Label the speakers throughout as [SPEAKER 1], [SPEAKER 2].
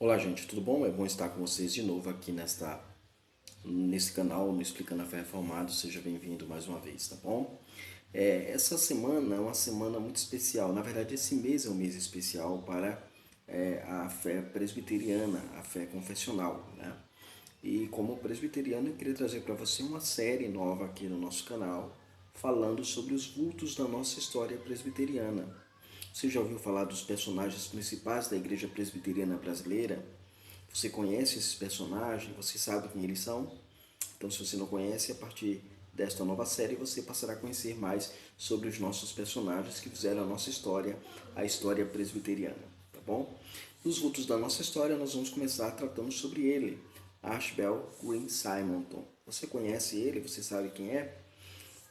[SPEAKER 1] Olá, gente, tudo bom? É bom estar com vocês de novo aqui nesse canal no Explicando a Fé Reformado. Seja bem-vindo mais uma vez, tá bom? Essa semana é uma semana muito especial. Na verdade, esse mês é um mês especial para a fé presbiteriana, a fé confessional, né? E como presbiteriano, eu queria trazer para você uma série nova aqui no nosso canal, falando sobre os vultos da nossa história presbiteriana. Você já ouviu falar dos personagens principais da Igreja Presbiteriana Brasileira? Você conhece esses personagens? Você sabe quem eles são? Então, se você não conhece, a partir desta nova série você passará a conhecer mais sobre os nossos personagens que fizeram a nossa história, a história presbiteriana, tá bom? Nos vultos da nossa história, nós vamos começar tratando sobre ele, Ashbel Green Simonton. Você conhece ele? Você sabe quem é?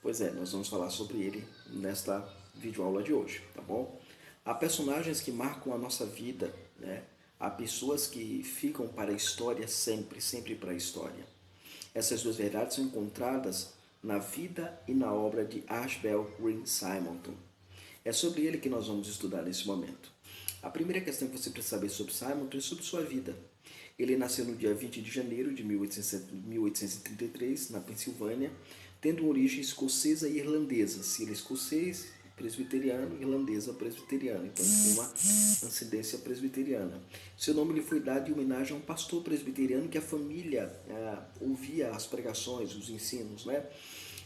[SPEAKER 1] Pois é, nós vamos falar sobre ele nesta videoaula de hoje, tá bom? Há personagens que marcam a nossa vida, né? Há pessoas que ficam para a história sempre, sempre para a história. Essas duas verdades são encontradas na vida e na obra de Ashbel Green Simonton. É sobre ele que nós vamos estudar nesse momento. A primeira questão que você precisa saber sobre Simonton é sobre sua vida. Ele nasceu no dia 20 de janeiro de 1833, na Pensilvânia, tendo uma origem escocesa e irlandesa. Se ele é escocês, presbiteriano, irlandesa, presbiteriana. Então ele tem uma ascendência presbiteriana. Seu nome lhe foi dado em homenagem a um pastor presbiteriano que a família ouvia as pregações, os ensinos, né?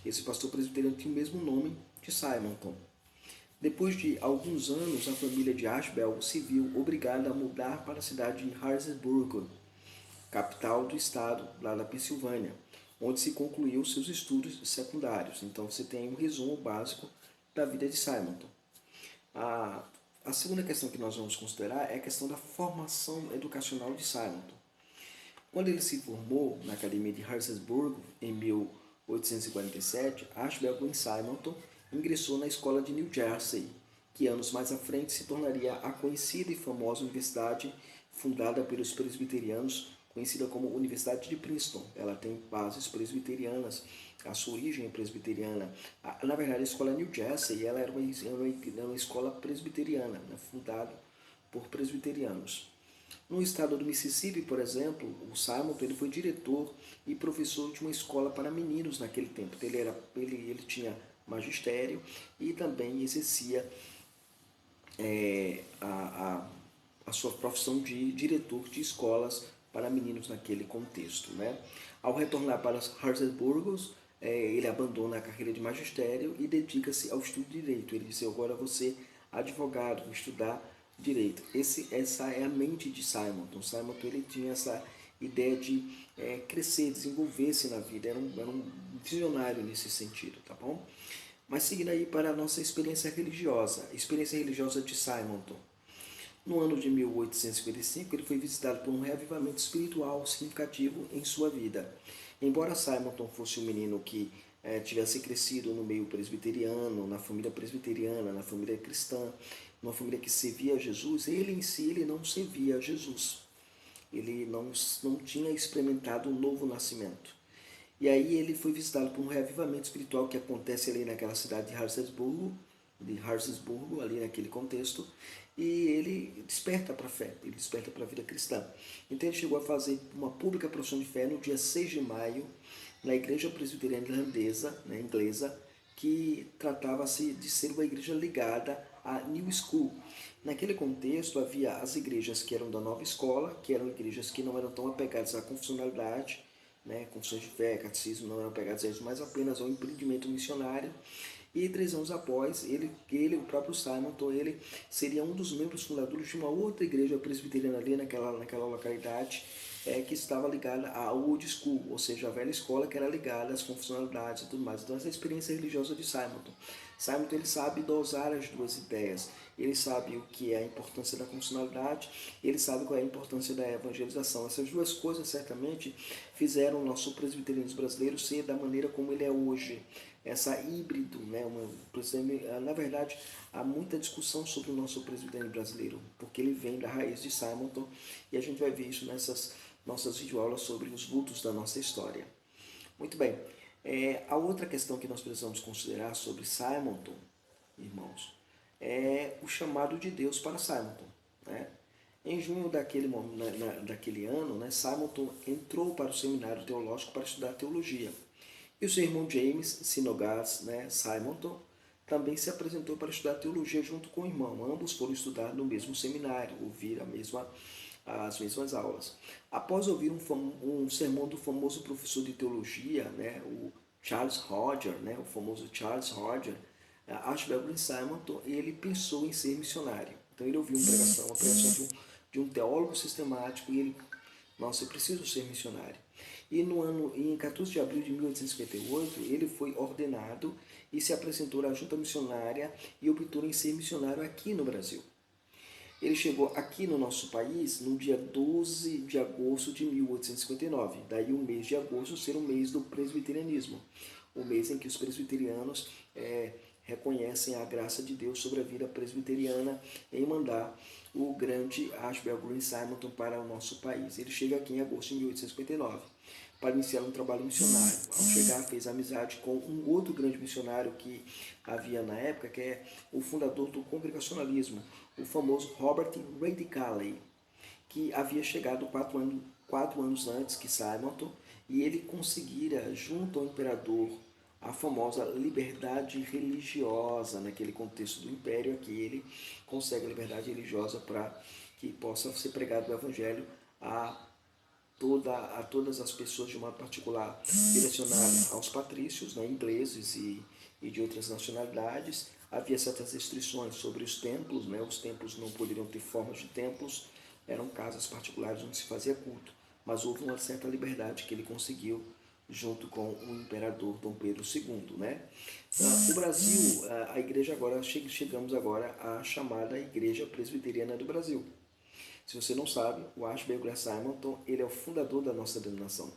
[SPEAKER 1] Esse pastor presbiteriano tinha o mesmo nome de Simonton. Depois de alguns anos, a família de Ashbel se viu obrigada a mudar para a cidade de Harrisburg, capital do estado, lá da Pensilvânia, onde se concluiu seus estudos secundários. Então você tem um resumo básico da vida de Simonton. A, a segunda questão que nós vamos considerar é a questão da formação educacional de Simonton. Quando ele se formou na Academia de Harrisburg em 1847, Ashbel Green Simonton ingressou na escola de New Jersey, que anos mais à frente se tornaria a conhecida e famosa universidade fundada pelos presbiterianos, conhecida como Universidade de Princeton. Ela tem bases presbiterianas, a sua origem é presbiteriana. Na verdade, a escola New Jersey ela era uma escola presbiteriana, né, fundada por presbiterianos. No estado do Mississippi, por exemplo, o Simon ele foi diretor e professor de uma escola para meninos naquele tempo. Ele tinha magistério e também exercia a sua profissão de diretor de escolas para meninos naquele contexto. Né? Ao retornar para Harrisburg, ele abandona a carreira de magistério e dedica-se ao estudo de direito. Ele disse: agora vou ser advogado, vou estudar direito. Essa é a mente de Simonton. Simonton ele tinha essa ideia de crescer, desenvolver-se na vida. Era um visionário nesse sentido, tá bom? Mas seguindo aí para a nossa experiência religiosa de Simonton. No ano de 1855, ele foi visitado por um reavivamento espiritual significativo em sua vida. Embora Simonton fosse um menino que tivesse crescido no meio presbiteriano, na família presbiteriana, na família cristã, numa família que servia a Jesus, ele em si ele não servia a Jesus. Ele não tinha experimentado um novo nascimento. E aí ele foi visitado por um reavivamento espiritual que acontece ali naquela cidade de Harrisburg, ali naquele contexto, e ele desperta para a fé, ele desperta para a vida cristã. Então ele chegou a fazer uma pública profissão de fé no dia 6 de maio, na igreja presbiteriana irlandesa, né, inglesa, que tratava-se de ser uma igreja ligada à New School. Naquele contexto havia as igrejas que eram da nova escola, que eram igrejas que não eram tão apegadas à confessionalidade, né, confissões de fé, catecismo, não eram apegadas a isso, mas apenas ao empreendimento missionário. E 3 anos após, o próprio Simonton, ele seria um dos membros fundadores de uma outra igreja presbiteriana ali naquela localidade, que estava ligada à Old School, ou seja, a velha escola que era ligada às confessionalidades e tudo mais. Então essa é a experiência religiosa de Simonton. Simonton ele sabe dosar as duas ideias. Ele sabe o que é a importância da confessionalidade, ele sabe qual é a importância da evangelização. Essas duas coisas certamente fizeram o nosso presbiterianismo brasileiro ser da maneira como ele é hoje. Essa híbrido, né? Na verdade, há muita discussão sobre o nosso presbiterianismo brasileiro, porque ele vem da raiz de Simonton, e a gente vai ver isso nessas nossas videoaulas sobre os vultos da nossa história. Muito bem, a outra questão que nós precisamos considerar sobre Simonton, irmãos, é o chamado de Deus para Simonton. Né? Em junho daquele ano, né, Simonton entrou para o seminário teológico para estudar teologia. E o seu irmão James Synogas, né, Simonton, também se apresentou para estudar teologia junto com o irmão. Ambos foram estudar no mesmo seminário, ouvir as mesmas aulas. Após ouvir um sermão do famoso professor de teologia, né, o Charles Hodger, né, o famoso Charles Hodger, Ashbel Simonton, ele pensou em ser missionário. Então ele ouviu uma pregação de um teólogo sistemático e ele, nossa, eu preciso ser missionário. E em 14 de abril de 1858, ele foi ordenado e se apresentou à junta missionária e optou em ser missionário aqui no Brasil. Ele chegou aqui no nosso país no dia 12 de agosto de 1859. Daí o mês de agosto ser o mês do presbiterianismo, o mês em que os presbiterianos reconhecem a graça de Deus sobre a vida presbiteriana em mandar o grande Ashbel Green Simonton para o nosso país. Ele chega aqui em agosto de 1859 para iniciar um trabalho missionário. Ao chegar, fez amizade com um outro grande missionário que havia na época, que é o fundador do congregacionalismo, o famoso Robert Radicale, que havia chegado 4 anos antes que Simonton, e ele conseguira, junto ao imperador, a famosa liberdade religiosa naquele contexto do império. Aqui ele consegue a liberdade religiosa para que possa ser pregado o evangelho a todas as pessoas, de modo particular direcionado aos patrícios, né, ingleses e de outras nacionalidades. Havia certas restrições sobre os templos, né, os templos não poderiam ter formas de templos, eram casas particulares onde se fazia culto, mas houve uma certa liberdade que ele conseguiu junto com o imperador Dom Pedro II, né? O Brasil, a igreja agora, chegamos agora à chamada Igreja Presbiteriana do Brasil. Se você não sabe, o Ashbel Green Simonton, ele é o fundador da nossa denominação.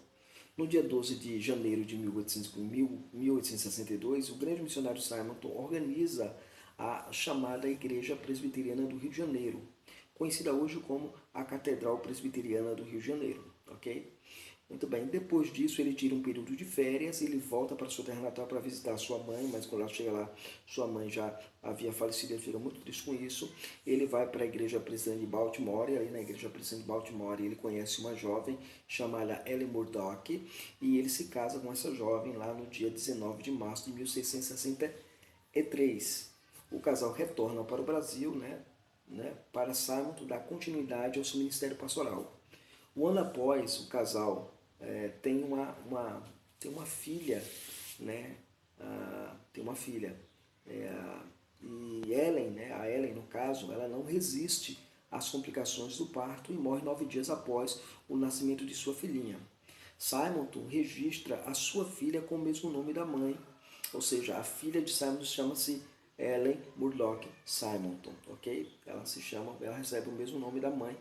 [SPEAKER 1] No dia 12 de janeiro de 1862, o grande missionário Simonton organiza a chamada Igreja Presbiteriana do Rio de Janeiro, conhecida hoje como a Catedral Presbiteriana do Rio de Janeiro, ok? Muito bem, depois disso ele tira um período de férias, ele volta para sua terra natal para visitar sua mãe, mas quando ela chega lá, sua mãe já havia falecido, ele fica muito triste com isso. Ele vai para a igreja presbiteriana de Baltimore, e aí na igreja presbiteriana de Baltimore ele conhece uma jovem chamada Ellen Murdoch, e ele se casa com essa jovem lá no dia 19 de março de 1663. O casal retorna para o Brasil, para Simonton dar continuidade ao seu ministério pastoral. Um ano após, o casal tem uma filha, né? Tem uma filha. E Ellen, né? A Ellen, no caso, ela não resiste às complicações do parto e morre 9 dias após o nascimento de sua filhinha. Simonton registra a sua filha com o mesmo nome da mãe, ou seja, a filha de Simonton chama-se Ellen Murdoch Simonton, ok? Ela recebe o mesmo nome da mãe,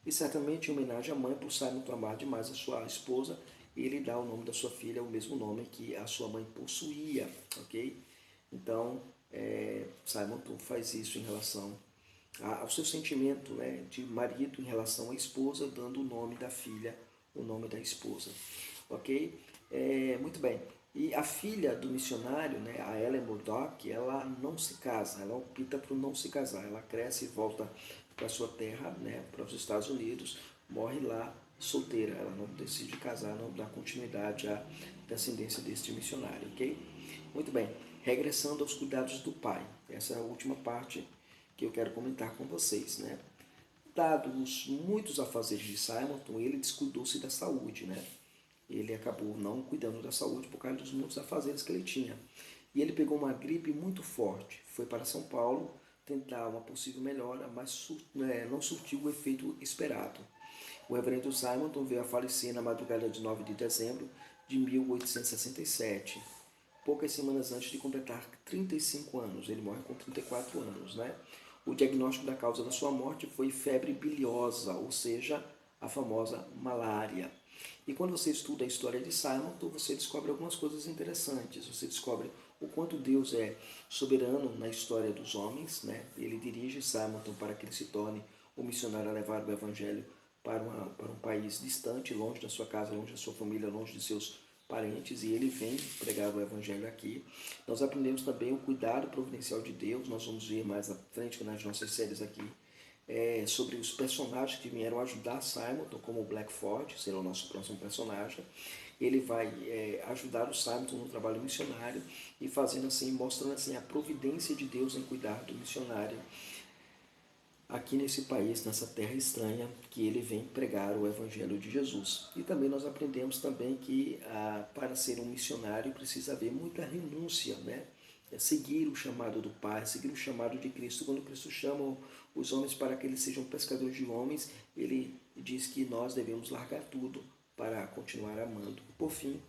[SPEAKER 1] e certamente em homenagem à mãe, por Simonton amar demais a sua esposa, ele dá o nome da sua filha o mesmo nome que a sua mãe possuía, ok? Então, Simonton faz isso em relação ao seu sentimento, né, de marido em relação à esposa, dando o nome da filha, o nome da esposa, ok? Muito bem. E a filha do missionário, né, a Ellen Murdoch, ela não se casa, ela opta por não se casar. Ela cresce e volta para sua terra, né, para os Estados Unidos, morre lá solteira. Ela não decide casar, não dá continuidade à descendência deste missionário, ok? Muito bem. Regressando aos cuidados do pai. Essa é a última parte que eu quero comentar com vocês, né? Dados muitos afazeres de Simonton, ele descuidou-se da saúde, né? Ele acabou não cuidando da saúde por causa dos muitos afazeres que ele tinha. E ele pegou uma gripe muito forte. Foi para São Paulo tentar uma possível melhora, mas não surtiu o efeito esperado. O reverendo Simonton veio a falecer na madrugada de 9 de dezembro de 1867, poucas semanas antes de completar 35 anos. Ele morre com 34 anos, né? O diagnóstico da causa da sua morte foi febre biliosa, ou seja, a famosa malária. E quando você estuda a história de Simonton, você descobre algumas coisas interessantes. Você descobre o quanto Deus é soberano na história dos homens, né? Ele dirige Simonton para que ele se torne um missionário a levar o evangelho para um país distante, longe da sua casa, longe da sua família, longe de seus parentes, e ele vem pregar o evangelho aqui. Nós aprendemos também o cuidado providencial de Deus. Nós vamos ver mais à frente nas nossas séries aqui sobre os personagens que vieram ajudar Simonton, como o Blackford, será o nosso próximo personagem. Ele vai ajudar o Simonton no trabalho missionário e fazendo assim, mostrando assim a providência de Deus em cuidar do missionário aqui nesse país, nessa terra estranha, que ele vem pregar o Evangelho de Jesus. E também nós aprendemos também que para ser um missionário precisa haver muita renúncia, né? Seguir o chamado do Pai, seguir o chamado de Cristo. Quando Cristo chama os homens para que eles sejam pescadores de homens, ele diz que nós devemos largar tudo para continuar amando. Por fim,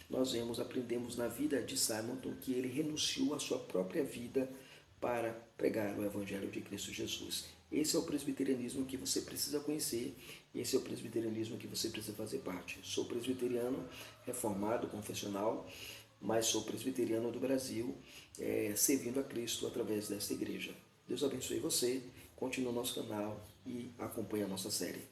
[SPEAKER 1] nós aprendemos na vida de Simonton que ele renunciou à sua própria vida para pregar o Evangelho de Cristo Jesus. Esse é o presbiterianismo que você precisa conhecer, esse é o presbiterianismo que você precisa fazer parte. Sou presbiteriano, reformado, confessional, mas sou presbiteriano do Brasil, servindo a Cristo através desta igreja. Deus abençoe você, continue no nosso canal e acompanhe a nossa série.